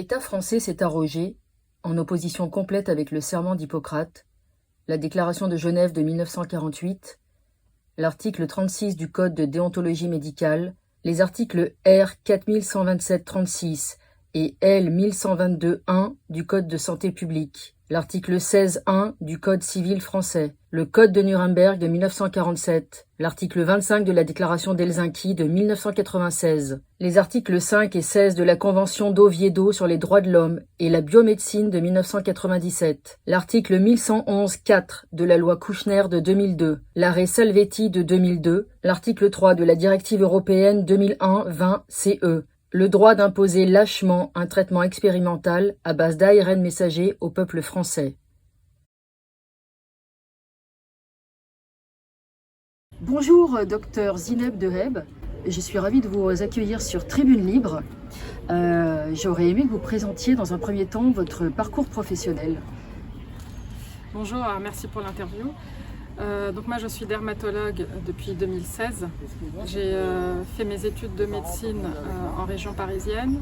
L'État français s'est arrogé, en opposition complète avec le serment d'Hippocrate, la déclaration de Genève de 1948, l'article 36 du Code de déontologie médicale, les articles R 4127-36 et L 1122-1 du Code de santé publique, l'article 16-1 du Code civil français, le Code de Nuremberg de 1947, l'article 25 de la Déclaration d'Helsinki de 1996, les articles 5 et 16 de la Convention d'Oviedo sur les droits de l'homme et la biomédecine de 1997, l'article 1111-4 de la loi Kouchner de 2002, l'arrêt Salvetti de 2002, l'article 3 de la Directive européenne 2001-20-CE, le droit d'imposer lâchement un traitement expérimental à base d'ARN messager au peuple français. Bonjour, docteur Zineb Deheb. Je suis ravie de vous accueillir sur Tribune Libre. J'aurais aimé que vous présentiez dans un premier temps votre parcours professionnel. Bonjour, merci pour l'interview. Donc moi je suis dermatologue depuis 2016. J'ai fait mes études de médecine en région parisienne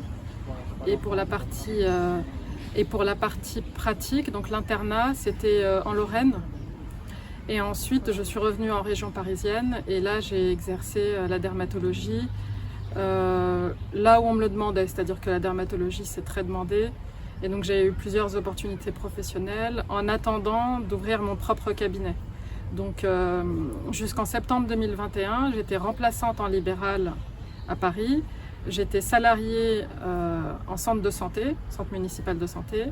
et pour la partie pratique, donc l'internat, c'était en Lorraine. Et ensuite je suis revenue en région parisienne et là j'ai exercé la dermatologie là où on me le demandait, c'est-à-dire que la dermatologie c'est très demandé. Et donc j'ai eu plusieurs opportunités professionnelles en attendant d'ouvrir mon propre cabinet. Donc jusqu'en septembre 2021, j'étais remplaçante en libéral à Paris. J'étais salariée en centre de santé, centre municipal de santé,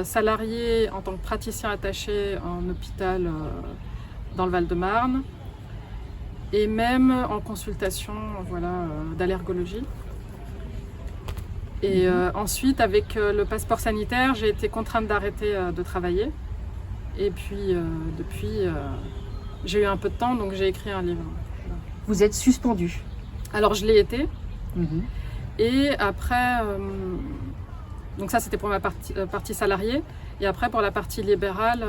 salariée en tant que praticien attaché en hôpital dans le Val-de-Marne et même en consultation d'allergologie. Et ensuite, avec le passeport sanitaire, j'ai été contrainte d'arrêter de travailler. Et puis, depuis, j'ai eu un peu de temps, donc j'ai écrit un livre. Vous êtes suspendue? Alors, je l'ai été. Et après, donc ça, c'était pour ma partie salariée. Et après, pour la partie libérale,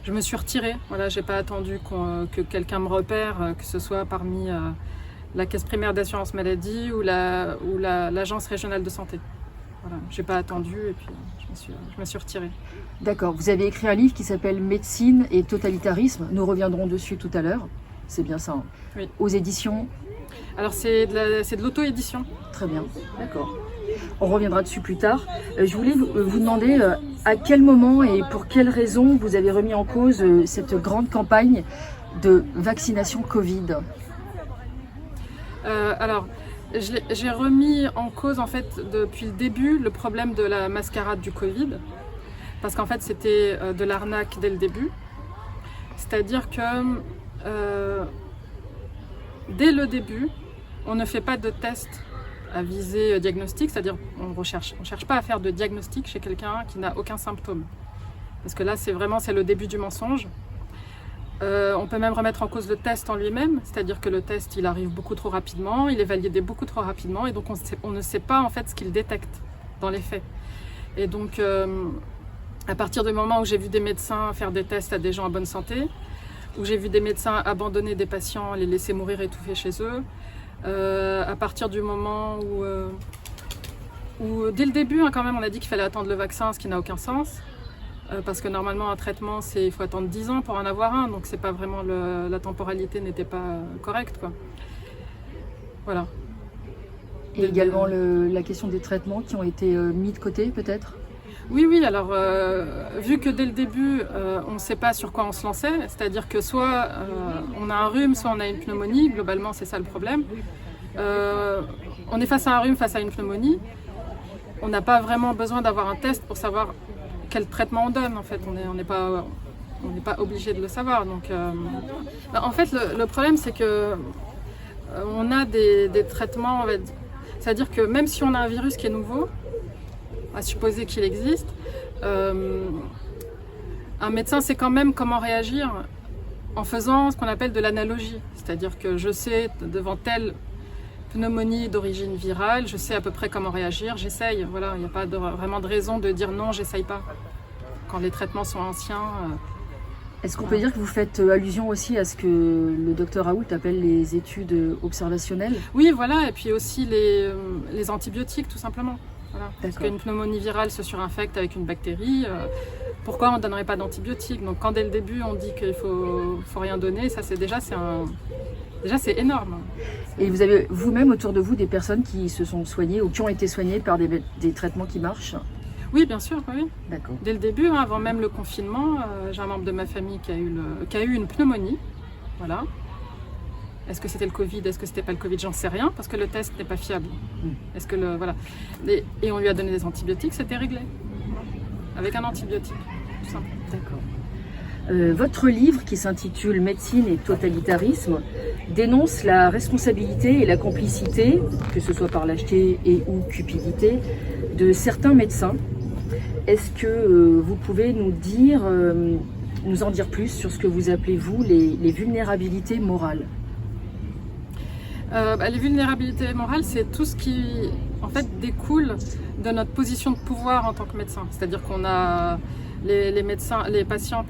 je me suis retirée. Voilà, j'ai pas attendu que quelqu'un me repère, que ce soit parmi la caisse primaire d'assurance maladie ou l'agence régionale de santé. Voilà, j'ai pas attendu et puis je me suis retirée. D'accord. Vous avez écrit un livre qui s'appelle Médecine et totalitarisme. Nous reviendrons dessus tout à l'heure. C'est bien ça. Hein. Oui. Aux éditions. Alors c'est de l'auto-édition. Très bien. D'accord. On reviendra dessus plus tard. Je voulais vous demander à quel moment et pour quelles raisons vous avez remis en cause cette grande campagne de vaccination Covid. Alors, j'ai remis en cause en fait depuis le début le problème de la mascarade du Covid, parce qu'en fait c'était de l'arnaque dès le début. C'est-à-dire que dès le début, on ne fait pas de test à visée diagnostic, c'est-à-dire on cherche pas à faire de diagnostic chez quelqu'un qui n'a aucun symptôme, parce que là c'est le début du mensonge. On peut même remettre en cause le test en lui-même, c'est-à-dire que le test il arrive beaucoup trop rapidement, il est validé beaucoup trop rapidement et donc on ne sait pas en fait ce qu'il détecte dans les faits. Et donc à partir du moment où j'ai vu des médecins faire des tests à des gens en bonne santé, où j'ai vu des médecins abandonner des patients, les laisser mourir étouffés chez eux, à partir du moment où dès le début quand même on a dit qu'il fallait attendre le vaccin, ce qui n'a aucun sens. Parce que normalement un traitement il faut attendre 10 ans pour en avoir un, donc c'est pas vraiment la temporalité n'était pas correcte quoi. Voilà. Et également la question des traitements qui ont été mis de côté peut-être? Oui, alors vu que dès le début on ne sait pas sur quoi on se lançait, c'est-à-dire que soit on a un rhume, soit on a une pneumonie, globalement c'est ça le problème. On est face à un rhume, face à une pneumonie, on n'a pas vraiment besoin d'avoir un test pour savoir quel traitement on donne en fait, on n'est pas obligé de le savoir. Donc, en fait le problème c'est que on a des traitements, c'est-à-dire que même si on a un virus qui est nouveau, à supposer qu'il existe, un médecin sait quand même comment réagir en faisant ce qu'on appelle de l'analogie, c'est-à-dire que je sais devant telle pneumonie d'origine virale, je sais à peu près comment réagir, j'essaye, voilà, il n'y a pas vraiment de raison de dire non, j'essaye pas, quand les traitements sont anciens. Est-ce qu'on peut dire que vous faites allusion aussi à ce que le docteur Raoult appelle les études observationnelles? Oui, voilà, et puis aussi les antibiotiques, tout simplement. Voilà. Parce qu'une pneumonie virale se surinfecte avec une bactérie, pourquoi on ne donnerait pas d'antibiotiques? Donc quand dès le début on dit qu'il faut rien donner, ça c'est déjà c'est énorme. Et vous avez vous-même autour de vous des personnes qui se sont soignées ou qui ont été soignées par des traitements qui marchent? Oui, bien sûr, oui. D'accord. Dès le début, hein, avant même le confinement, j'ai un membre de ma famille qui a eu une pneumonie. Voilà. Est-ce que c'était le Covid? Est-ce que c'était pas le Covid? J'en sais rien parce que le test n'est pas fiable. Est-ce que voilà. Et on lui a donné des antibiotiques, c'était réglé. Avec un antibiotique, tout simple. D'accord. Votre livre, qui s'intitule Médecine et totalitarisme, dénonce la responsabilité et la complicité, que ce soit par lâcheté et ou cupidité, de certains médecins. Est-ce que vous pouvez nous en dire plus sur ce que vous appelez, vous, les vulnérabilités morales? Les vulnérabilités morales, c'est tout ce qui en fait découle de notre position de pouvoir en tant que médecin. C'est-à-dire qu'on a les patients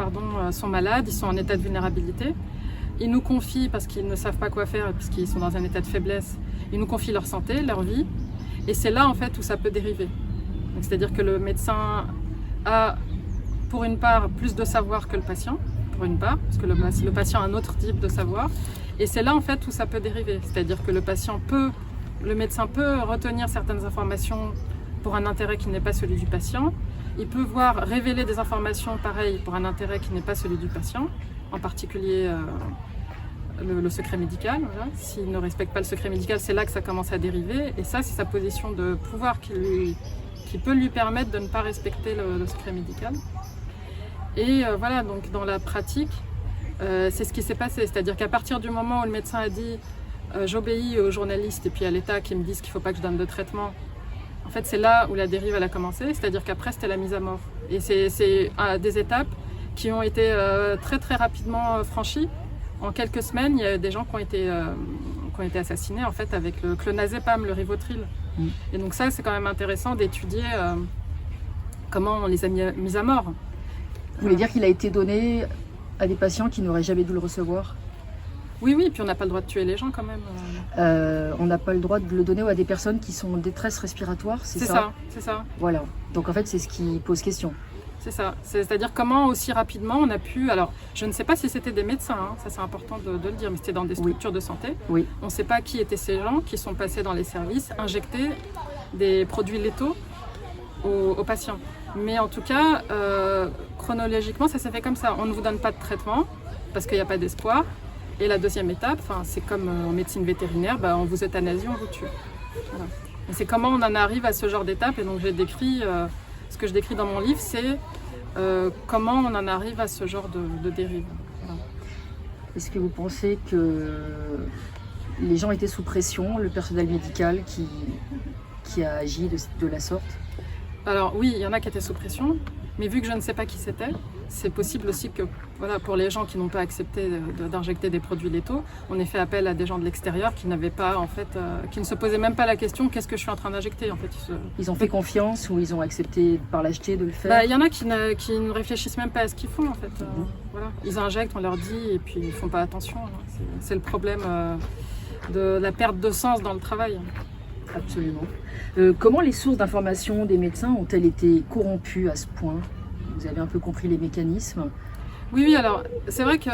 sont malades, ils sont en état de vulnérabilité. Ils nous confient parce qu'ils ne savent pas quoi faire, puisqu'ils sont dans un état de faiblesse. Ils nous confient leur santé, leur vie, et c'est là en fait où ça peut dériver. C'est-à-dire que le médecin a, pour une part, plus de savoir que le patient, pour une part, parce que le patient a un autre type de savoir. Et c'est là en fait où ça peut dériver, c'est-à-dire que le médecin peut retenir certaines informations pour un intérêt qui n'est pas celui du patient. Il peut révéler des informations pareilles pour un intérêt qui n'est pas celui du patient, en particulier le secret médical. Voilà. S'il ne respecte pas le secret médical, c'est là que ça commence à dériver. Et ça, c'est sa position de pouvoir qui peut lui permettre de ne pas respecter le secret médical. Et voilà, donc dans la pratique, c'est ce qui s'est passé, c'est-à-dire qu'à partir du moment où le médecin a dit j'obéis aux journalistes et puis à l'État qui me disent qu'il ne faut pas que je donne de traitement, en fait c'est là où la dérive elle a commencé, c'est-à-dire qu'après c'était la mise à mort. Et c'est des étapes qui ont été très très rapidement franchies. En quelques semaines, il y a des gens qui ont été assassinés en fait avec le clonazepam, le Rivotril. Et donc ça c'est quand même intéressant d'étudier comment on les a mis à mort. Vous voulez dire qu'il a été donné à des patients qui n'auraient jamais dû le recevoir? Oui, puis on n'a pas le droit de tuer les gens quand même. On n'a pas le droit de le donner à des personnes qui sont en détresse respiratoire, c'est ça? C'est ça. Voilà, donc en fait c'est ce qui pose question. C'est ça, c'est-à-dire comment aussi rapidement on a pu... Alors, je ne sais pas si c'était des médecins, hein, ça c'est important de le dire, mais c'était dans des structures de santé. Oui. On ne sait pas qui étaient ces gens qui sont passés dans les services, injecter des produits létaux aux patients. Mais en tout cas, chronologiquement, ça s'est fait comme ça. On ne vous donne pas de traitement parce qu'il n'y a pas d'espoir. Et la deuxième étape, c'est comme en médecine vétérinaire, on vous euthanasie, on vous tue. Voilà. Et c'est comment on en arrive à ce genre d'étape. Et donc j'ai décrit, ce que je décris dans mon livre, c'est comment on en arrive à ce genre de dérive. Voilà. Est-ce que vous pensez que les gens étaient sous pression, le personnel médical qui a agi de la sorte? Alors oui, il y en a qui étaient sous pression, mais vu que je ne sais pas qui c'était, c'est possible aussi que voilà, pour les gens qui n'ont pas accepté d'injecter des produits létaux, on ait fait appel à des gens de l'extérieur qui n'avaient pas, en fait, qui ne se posaient même pas la question qu'est-ce que je suis en train d'injecter en fait. Ils ont fait confiance ou ils ont accepté par lâcheté de le faire? Il y en a qui ne réfléchissent même pas à ce qu'ils font en fait. Voilà. Ils injectent, on leur dit et puis ils font pas attention. C'est le problème de la perte de sens dans le travail. Absolument. Comment les sources d'information des médecins ont-elles été corrompues à ce point? Vous avez un peu compris les mécanismes? Oui, alors c'est vrai que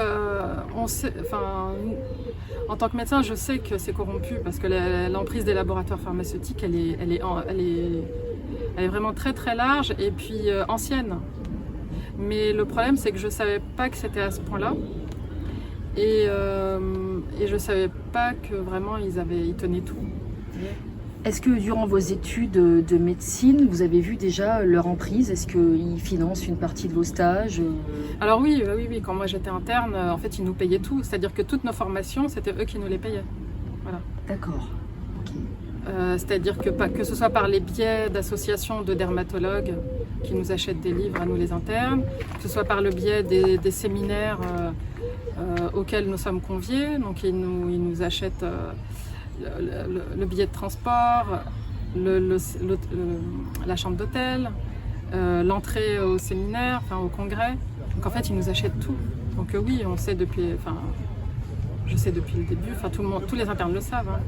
en tant que médecin, je sais que c'est corrompu parce que l'emprise des laboratoires pharmaceutiques, elle est vraiment très très large et puis ancienne. Mais le problème, c'est que je ne savais pas que c'était à ce point-là. Et je ne savais pas que vraiment ils tenaient tout. Est-ce que durant vos études de médecine, vous avez vu déjà leur emprise? Est-ce qu'ils financent une partie de vos stages? Alors oui, quand moi j'étais interne, en fait ils nous payaient tout. C'est-à-dire que toutes nos formations, c'était eux qui nous les payaient. Voilà. D'accord. Ok. C'est-à-dire que ce soit par les biais d'associations de dermatologues qui nous achètent des livres à nous les internes, que ce soit par le biais des séminaires auxquels nous sommes conviés, donc ils nous achètent le billet de transport, la chambre d'hôtel, l'entrée au séminaire, au congrès. Donc en fait, ils nous achètent tout. Donc oui, on sait je sais depuis le début, tous les internes le savent,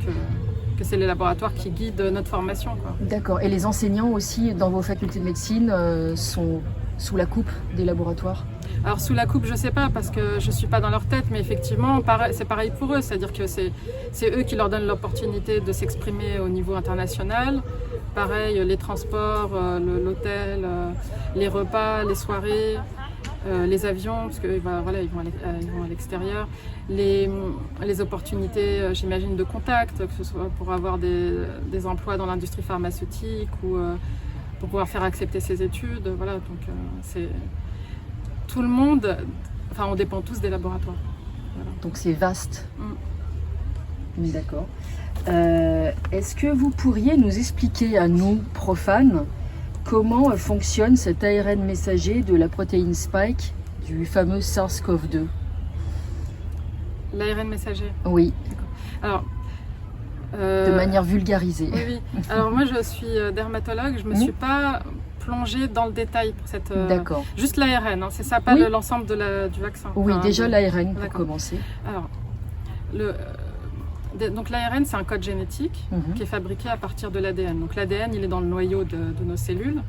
que que c'est les laboratoires qui guident notre formation, quoi. D'accord. Et les enseignants aussi dans vos facultés de médecine sont sous la coupe des laboratoires? Alors sous la coupe, je sais pas, parce que je suis pas dans leur tête, mais effectivement, c'est pareil pour eux, c'est-à-dire que c'est eux qui leur donnent l'opportunité de s'exprimer au niveau international. Pareil, les transports, l'hôtel, les repas, les soirées, les avions, parce que voilà, ils vont à l'extérieur, les opportunités, j'imagine, de contact, que ce soit pour avoir des emplois dans l'industrie pharmaceutique ou pour pouvoir faire accepter ses études. Voilà, donc c'est tout le monde, enfin on dépend tous des laboratoires. Voilà. Donc c'est vaste. D'accord. Est-ce que vous pourriez nous expliquer à nous, profanes, comment fonctionne cet ARN messager de la protéine Spike du fameux SARS-CoV-2? L'ARN messager? Oui. Alors, de manière vulgarisée. Oui. Alors moi je suis dermatologue, je ne me suis pas plongée dans le détail pour cette... D'accord. Juste l'ARN, hein, c'est ça, pas l'ensemble du vaccin. Oui, déjà l'ARN pour commencer. Alors, donc l'ARN c'est un code génétique qui est fabriqué à partir de l'ADN. Donc l'ADN il est dans le noyau de nos cellules.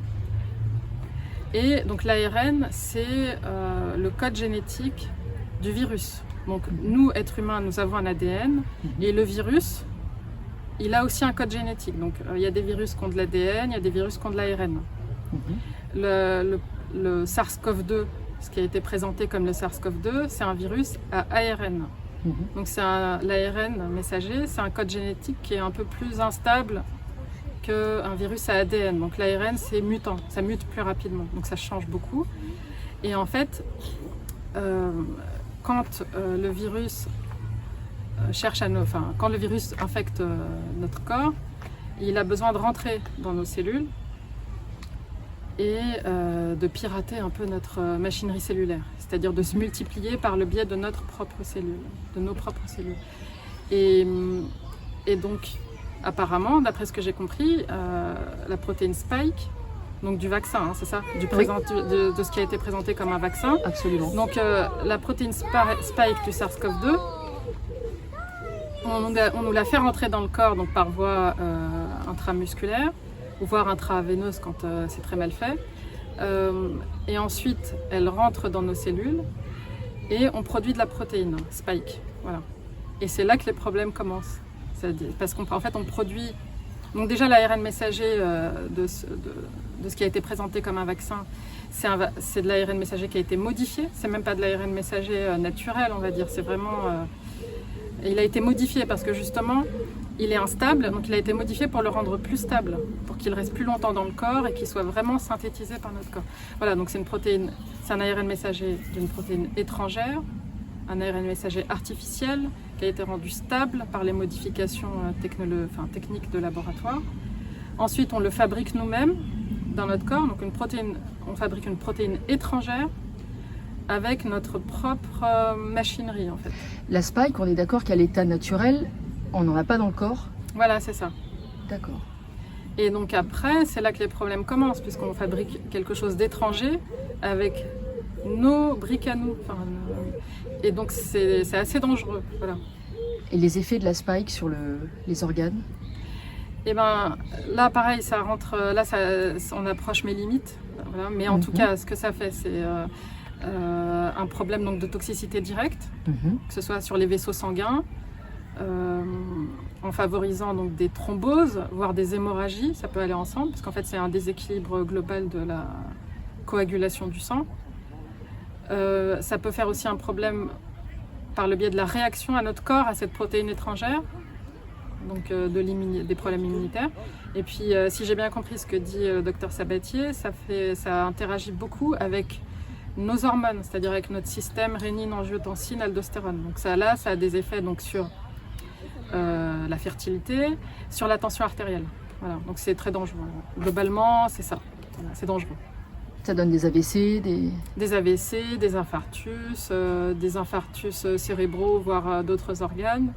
Et donc l'ARN c'est le code génétique du virus. Donc nous, êtres humains, nous avons un ADN et le virus, il a aussi un code génétique. Donc il y a des virus qui ont de l'ADN, il y a des virus qui ont de l'ARN. Le SARS-CoV-2, ce qui a été présenté comme le SARS-CoV-2, c'est un virus à ARN. Donc l'ARN messager, c'est un code génétique qui est un peu plus instable qu'un virus à ADN. Donc l'ARN c'est mutant, ça mute plus rapidement, donc ça change beaucoup. Et en fait, quand le virus quand le virus infecte notre corps, il a besoin de rentrer dans nos cellules et de pirater un peu notre machinerie cellulaire, c'est-à-dire de se multiplier par le biais de nos propres cellules. Et donc, apparemment, d'après ce que j'ai compris, la protéine Spike, donc du vaccin, hein, c'est ça, de ce qui a été présenté comme un vaccin. Absolument. Donc la protéine Spike du SARS-CoV-2, on nous la fait rentrer dans le corps donc par voie intramusculaire, ou voire intraveineuse quand c'est très mal fait. Et ensuite, elle rentre dans nos cellules et on produit de la protéine Spike. Voilà. Et c'est là que les problèmes commencent. Parce qu'en fait, on produit... Donc déjà, l'ARN messager de ce qui a été présenté comme un vaccin, c'est de l'ARN messager qui a été modifié. C'est même pas de l'ARN messager naturel, on va dire. C'est vraiment... il a été modifié parce que justement, il est instable. Donc il a été modifié pour le rendre plus stable, pour qu'il reste plus longtemps dans le corps et qu'il soit vraiment synthétisé par notre corps. Voilà, donc c'est un ARN messager d'une protéine étrangère, un ARN messager artificiel qui a été rendu stable par les modifications techniques de laboratoire. Ensuite, on le fabrique nous-mêmes dans notre corps. Donc on fabrique une protéine étrangère avec notre propre machinerie en fait. La spike, on est d'accord qu'à l'état naturel, on n'en a pas dans le corps? Voilà, c'est ça. D'accord. Et donc après, c'est là que les problèmes commencent, puisqu'on fabrique quelque chose d'étranger avec nos briques à nous. Et donc c'est assez dangereux. Voilà. Et les effets de la spike sur les organes? Et ben là pareil, ça rentre, là on approche mes limites. Voilà. Mais en tout cas, ce que ça fait, c'est un problème donc, de toxicité directe, que ce soit sur les vaisseaux sanguins, en favorisant donc, des thromboses, voire des hémorragies, ça peut aller ensemble, parce qu'en fait c'est un déséquilibre global de la coagulation du sang. Ça peut faire aussi un problème par le biais de la réaction à notre corps, à cette protéine étrangère, donc des problèmes immunitaires. Et puis si j'ai bien compris ce que dit le docteur Sabatier, ça interagit beaucoup avec nos hormones, c'est-à-dire avec notre système rénine, angiotensine, aldostérone. Donc ça a des effets donc, sur la fertilité, sur la tension artérielle. Voilà. Donc c'est très dangereux. Globalement, c'est ça. Voilà, c'est dangereux. Ça donne des AVC, des AVC, des infarctus cérébraux, voire d'autres organes.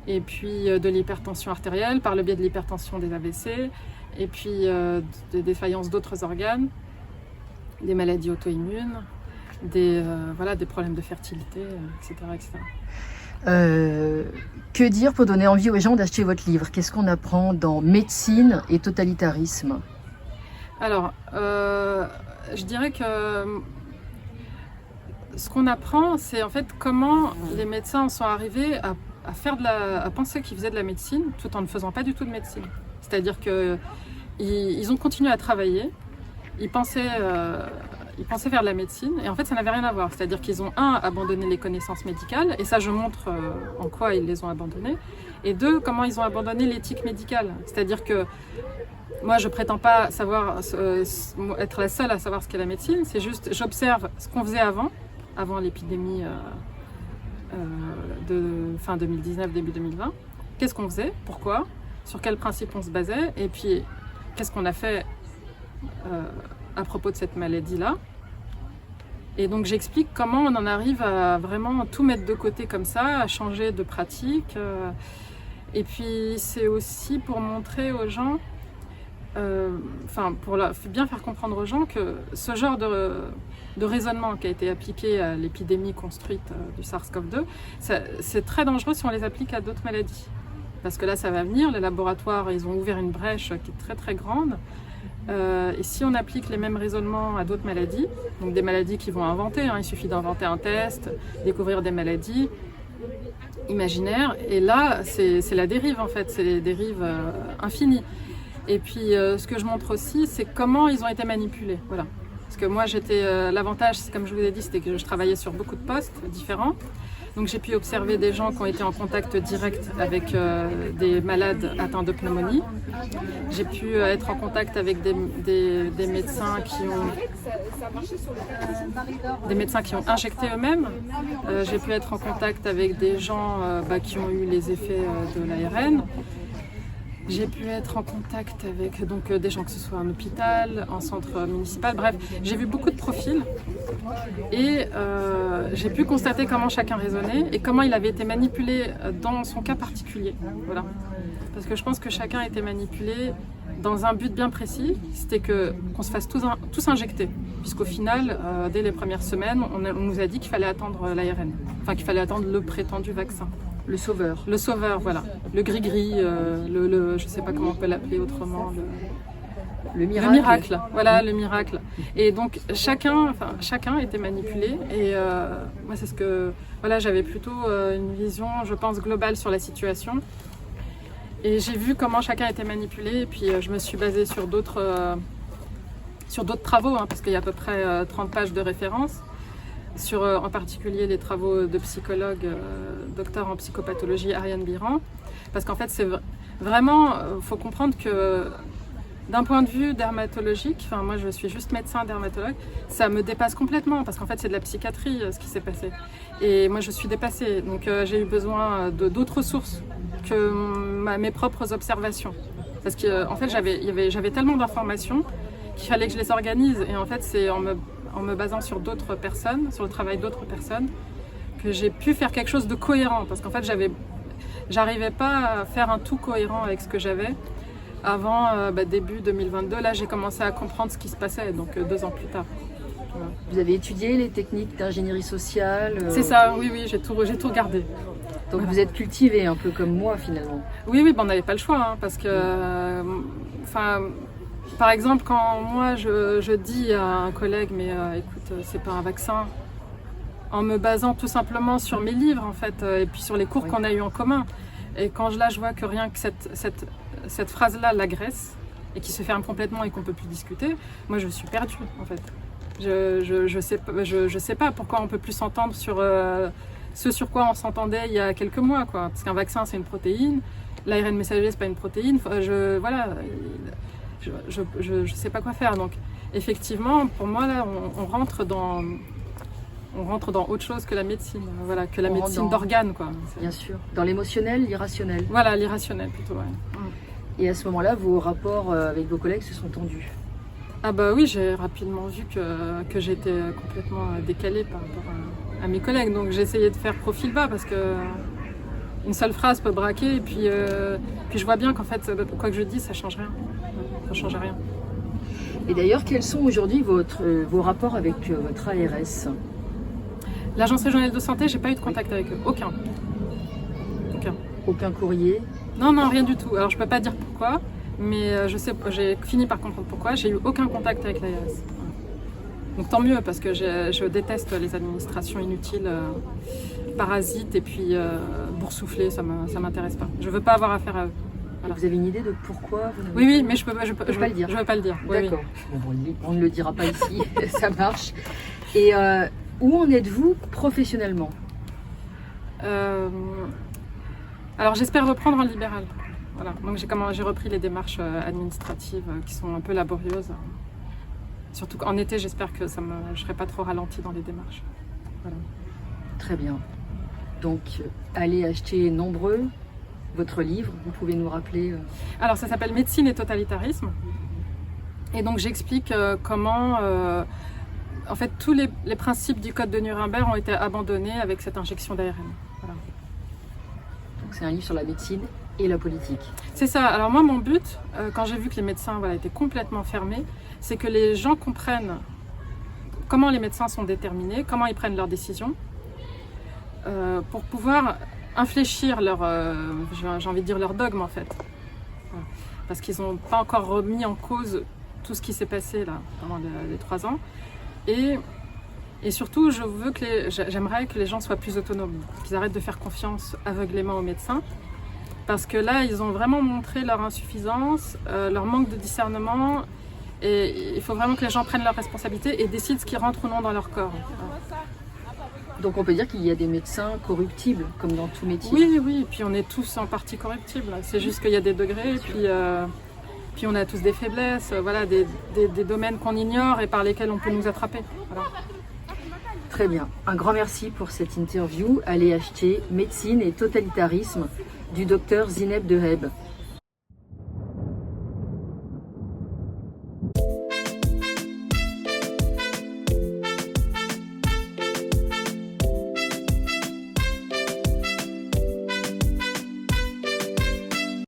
Et puis de l'hypertension artérielle par le biais de l'hypertension des AVC. Et puis des défaillances d'autres organes, des maladies auto-immunes, des problèmes de fertilité, etc. etc. Que dire pour donner envie aux gens d'acheter votre livre? Qu'est-ce qu'on apprend dans Médecine et totalitarisme? Alors, je dirais que ce qu'on apprend, c'est en fait comment les médecins en sont arrivés à penser qu'ils faisaient de la médecine tout en ne faisant pas du tout de médecine. C'est-à-dire qu'ils ont continué à travailler, ils pensaient faire de la médecine et en fait ça n'avait rien à voir. C'est-à-dire qu'ils ont abandonné les connaissances médicales et ça je montre en quoi ils les ont abandonnées, et deux, comment ils ont abandonné l'éthique médicale. C'est-à-dire que moi je prétends pas savoir être la seule à savoir ce qu'est la médecine, c'est juste j'observe ce qu'on faisait avant l'épidémie de fin 2019, début 2020. Qu'est-ce qu'on faisait, pourquoi, sur quels principes on se basait, et puis qu'est-ce qu'on a fait à propos de cette maladie-là. Et donc j'explique comment on en arrive à vraiment tout mettre de côté comme ça, à changer de pratique. Et puis c'est aussi pour montrer aux gens, pour bien faire comprendre aux gens que ce genre de raisonnement qui a été appliqué à l'épidémie construite du SARS-CoV-2, c'est très dangereux si on les applique à d'autres maladies. Parce que là ça va venir, les laboratoires ils ont ouvert une brèche qui est très très grande. Et si on applique les mêmes raisonnements à d'autres maladies, donc des maladies qui vont inventer, il suffit d'inventer un test, découvrir des maladies imaginaires, et là c'est la dérive en fait, c'est les dérives infinies. Et puis ce que je montre aussi, c'est comment ils ont été manipulés. Voilà. Parce que moi l'avantage, comme je vous ai dit, c'était que je travaillais sur beaucoup de postes différents. Donc j'ai pu observer des gens qui ont été en contact direct avec des malades atteints de pneumonie. J'ai pu être en contact avec des médecins qui ont injecté eux-mêmes. J'ai pu être en contact avec des gens qui ont eu les effets de l'ARN. J'ai pu être en contact avec des gens, que ce soit en hôpital, en centre municipal, bref, j'ai vu beaucoup de profils et j'ai pu constater comment chacun raisonnait et comment il avait été manipulé dans son cas particulier. Voilà. Parce que je pense que chacun a été manipulé dans un but bien précis, c'était qu'on se fasse tous injecter, puisqu'au final, dès les premières semaines, on nous a dit qu'il fallait attendre l'ARN, enfin qu'il fallait attendre le prétendu vaccin. Le sauveur. Le sauveur, voilà. Le gris-gris, je ne sais pas comment on peut l'appeler autrement. Le miracle. Le miracle, voilà, le miracle. Et donc chacun était manipulé. Et moi, c'est ce que... Voilà, j'avais plutôt une vision, je pense, globale sur la situation. Et j'ai vu comment chacun était manipulé. Et puis je me suis basée sur d'autres travaux, parce qu'il y a à peu près 30 pages de référence. Sur en particulier les travaux de psychologue, docteur en psychopathologie Ariane Biran, parce qu'en fait c'est vraiment, faut comprendre que d'un point de vue dermatologique, moi je suis juste médecin dermatologue, ça me dépasse complètement, parce qu'en fait c'est de la psychiatrie ce qui s'est passé, et moi je suis dépassée, donc j'ai eu besoin d'autres sources que mes propres observations, parce que en fait j'avais tellement d'informations qu'il fallait que je les organise, et en fait c'est en me basant sur d'autres personnes, sur le travail d'autres personnes, que j'ai pu faire quelque chose de cohérent. Parce qu'en fait, j'arrivais pas à faire un tout cohérent avec ce que j'avais. Avant début 2022, là, j'ai commencé à comprendre ce qui se passait, donc 2 ans plus tard. Voilà. Vous avez étudié les techniques d'ingénierie sociale C'est ça, oui, j'ai tout regardé. Donc vous êtes cultivé un peu comme moi, finalement. Oui, on n'avait pas le choix, parce que... Par exemple, quand moi je dis à un collègue, mais écoute, c'est pas un vaccin, en me basant tout simplement sur mes livres en fait, et puis sur les cours qu'on a eu en commun. Et quand je vois que rien que cette phrase-là l'agresse et qui se ferme complètement et qu'on peut plus discuter, moi je suis perdue en fait. Je sais pas pourquoi on peut plus s'entendre sur ce sur quoi on s'entendait il y a quelques mois, quoi. Parce qu'un vaccin c'est une protéine, l'ARN messager c'est pas une protéine. Je sais pas quoi faire. Donc effectivement, pour moi là, on rentre dans autre chose que la médecine, voilà, que la médecine d'organes, quoi. Bien sûr, dans l'émotionnel, l'irrationnel. Voilà, l'irrationnel plutôt, ouais. Et à ce moment-là, vos rapports avec vos collègues se sont tendus? Ah bah oui, j'ai rapidement vu que j'étais complètement décalée par rapport à mes collègues, donc j'ai essayé de faire profil bas, parce que une seule phrase peut braquer, et puis je vois bien qu'en fait, quoi que je dise, ça change rien. Ça change rien. Et d'ailleurs, quels sont aujourd'hui vos rapports avec votre ARS? L'Agence régionale de santé, j'ai pas eu de contact avec eux, aucun. Aucun courrier? Non, non, rien du tout. Alors je peux pas dire pourquoi, mais je sais, j'ai fini par comprendre pourquoi. J'ai eu aucun contact avec l'ARS. Donc tant mieux, parce que je déteste les administrations inutiles, parasites et puis boursouflées, ça m'intéresse pas. Je veux pas avoir affaire à eux. Voilà. Vous avez une idée de pourquoi vous Oui, oui, mais je peux pas le dire. Je veux pas le dire. Oui, D'accord. Oui. Bon, on ne le dira pas ici, ça marche. Et où en êtes-vous professionnellement? Alors j'espère reprendre en libéral. Voilà. Donc j'ai repris les démarches administratives qui sont un peu laborieuses. Surtout qu'en été, j'espère que je ne serai pas trop ralentie dans les démarches. Voilà. Très bien. Donc, allez acheter nombreux votre livre. Vous pouvez nous rappeler Alors, ça s'appelle Médecine et totalitarisme. Et donc, j'explique comment, en fait, tous les principes du Code de Nuremberg ont été abandonnés avec cette injection d'ARN. Voilà. Donc, c'est un livre sur la médecine et la politique. C'est ça. Alors moi, mon but, quand j'ai vu que les médecins étaient complètement fermés, c'est que les gens comprennent comment les médecins sont déterminés, comment ils prennent leurs décisions, pour pouvoir infléchir j'ai envie de dire leur dogme en fait. Voilà. Parce qu'ils n'ont pas encore remis en cause tout ce qui s'est passé là pendant les 3 ans. Et surtout, j'aimerais que les gens soient plus autonomes, qu'ils arrêtent de faire confiance aveuglément aux médecins. Parce que là, ils ont vraiment montré leur insuffisance, leur manque de discernement. Et il faut vraiment que les gens prennent leurs responsabilités et décident ce qui rentre ou non dans leur corps. Donc on peut dire qu'il y a des médecins corruptibles, comme dans tout métier. Oui, oui, et puis on est tous en partie corruptibles. C'est juste qu'il y a des degrés, et puis on a tous des faiblesses, voilà, des domaines qu'on ignore et par lesquels on peut nous attraper. Voilà. Très bien. Un grand merci pour cette interview. Allez acheter Médecine et totalitarisme du docteur Zineb Deheb.